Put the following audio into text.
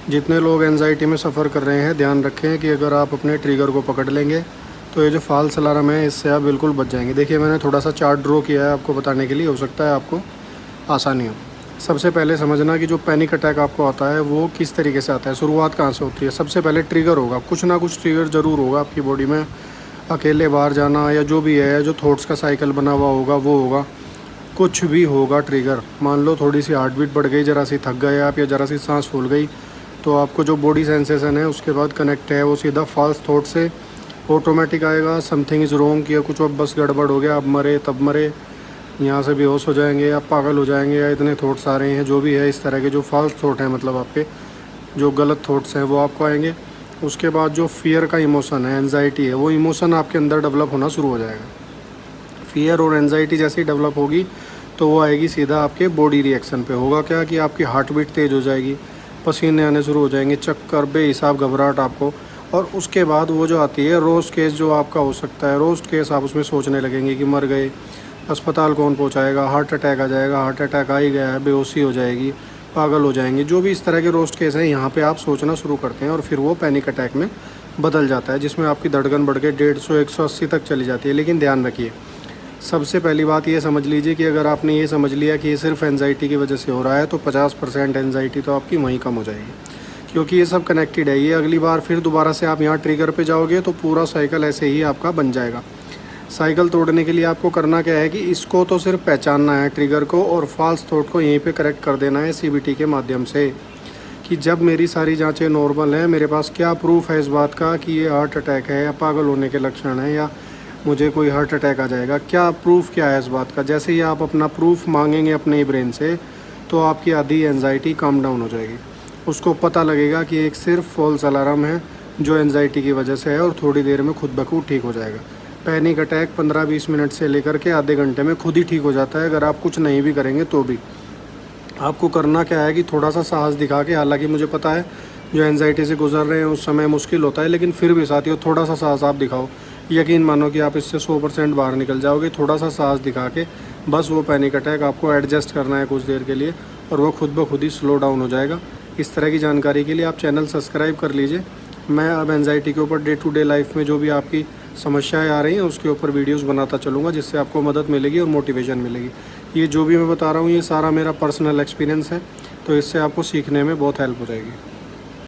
जितने लोग एंजाइटी में सफ़र कर रहे हैं, ध्यान रखें कि अगर आप अपने ट्रिगर को पकड़ लेंगे तो ये जो फॉल्स अलार्म है इससे आप बिल्कुल बच जाएंगे। देखिए मैंने थोड़ा सा चार्ट ड्रॉ किया है आपको बताने के लिए, हो सकता है आपको आसानी हो। सबसे पहले समझना कि जो पैनिक अटैक आपको आता है वो किस तरीके से आता है, शुरुआत कहाँ से होती है। सबसे पहले ट्रिगर होगा, कुछ ना कुछ ट्रिगर ज़रूर होगा आपकी बॉडी में। अकेले बाहर जाना या जो भी है, जो थॉट्स का साइकिल बना हुआ होगा वो होगा, कुछ भी होगा ट्रिगर। मान लो थोड़ी सी हार्ट बीट बढ़ गई, ज़रा सी थक गए आप या ज़रा सी सांस फूल गई, तो आपको जो बॉडी सेंसेशन है उसके बाद कनेक्ट है वो सीधा फॉल्स थॉट से ऑटोमेटिक आएगा। समथिंग इज़ रॉन्ग, किया कुछ अब बस गड़बड़ हो गया, अब मरे तब मरे, यहाँ से बेहोश हो जाएंगे या पागल हो जाएंगे या इतने थॉट्स आ रहे हैं, जो भी है इस तरह के जो फॉल्स थॉट हैं, मतलब आपके जो गलत थॉट्स हैं वो आपको आएंगे। उसके बाद जो फियर का इमोशन है, एनजाइटी है, वो इमोशन आपके अंदर डेवलप होना शुरू हो जाएगा। फियर और एनजाइटी जैसे ही डेवलप होगी तो वो आएगी सीधा आपके बॉडी रिएक्शन पे। होगा क्या कि आपकी हार्ट बीट तेज़ हो जाएगी, पसीने आने शुरू हो जाएंगे, चक्कर, बेहिसाब घबराहट आपको। और उसके बाद वो जो आती है रोस्ट केस जो आपका हो सकता है, रोस्ट केस आप उसमें सोचने लगेंगे कि मर गए, अस्पताल कौन पहुंचाएगा, हार्ट अटैक आ जाएगा, हार्ट अटैक आ ही गया है, बेहोशी हो जाएगी, पागल हो जाएंगे, जो भी इस तरह के रोस्ट केस हैं यहाँ पे आप सोचना शुरू करते हैं और फिर वो पैनिक अटैक में बदल जाता है, जिसमें आपकी धड़कन बढ़ के 150 180 तक चली जाती है। लेकिन ध्यान रखिए, सबसे पहली बात ये समझ लीजिए कि अगर आपने ये समझ लिया कि ये सिर्फ एंजाइटी की वजह से हो रहा है तो 50% एंजाइटी तो आपकी वहीं कम हो जाएगी, क्योंकि ये सब कनेक्टेड है। ये अगली बार फिर दोबारा से आप यहाँ ट्रिगर पे जाओगे तो पूरा साइकिल ऐसे ही आपका बन जाएगा। साइकिल तोड़ने के लिए आपको करना क्या है कि इसको तो सिर्फ पहचानना है ट्रिगर को, और फॉल्स थॉट को यहीं पे करेक्ट कर देना है सीबीटी के माध्यम से, कि जब मेरी सारी जांचें नॉर्मल हैं, मेरे पास क्या प्रूफ है इस बात का कि ये हार्ट अटैक है या पागल होने के लक्षण हैं या मुझे कोई हार्ट अटैक आ जाएगा, क्या प्रूफ क्या है इस बात का। जैसे ही आप अपना प्रूफ मांगेंगे अपने ही ब्रेन से तो आपकी आधी एनजाइटी काम डाउन हो जाएगी। उसको पता लगेगा कि एक सिर्फ फॉल्स अलार्म है जो एनजाइटी की वजह से है और थोड़ी देर में खुद ब खुद ठीक हो जाएगा। पैनिक अटैक 15-20 मिनट से लेकर के आधे घंटे में खुद ही ठीक हो जाता है, अगर आप कुछ नहीं भी करेंगे तो भी। आपको करना क्या है कि थोड़ा सा साहस दिखा के, हालांकि मुझे पता है जो एनजाइटी से गुजर रहे हैं उस समय मुश्किल होता है, लेकिन फिर भी साथियों थोड़ा सा साहस आप दिखाओ, यकीन मानो कि आप इससे 100% बाहर निकल जाओगे। थोड़ा सा साहस दिखा के बस वो पैनिक अटैक आपको एडजस्ट करना है कुछ देर के लिए और वो खुद ब खुद ही स्लो डाउन हो जाएगा। इस तरह की जानकारी के लिए आप चैनल सब्सक्राइब कर लीजिए। मैं अब एनजाइटी के ऊपर डे टू डे लाइफ में जो भी आपकी समस्याएं आ रही हैं उसके ऊपर वीडियोस बनाता चलूँगा, जिससे आपको मदद मिलेगी और मोटिवेशन मिलेगी। ये जो भी मैं बता रहा हूँ ये सारा मेरा पर्सनल एक्सपीरियंस है, तो इससे आपको सीखने में बहुत हेल्प हो जाएगी।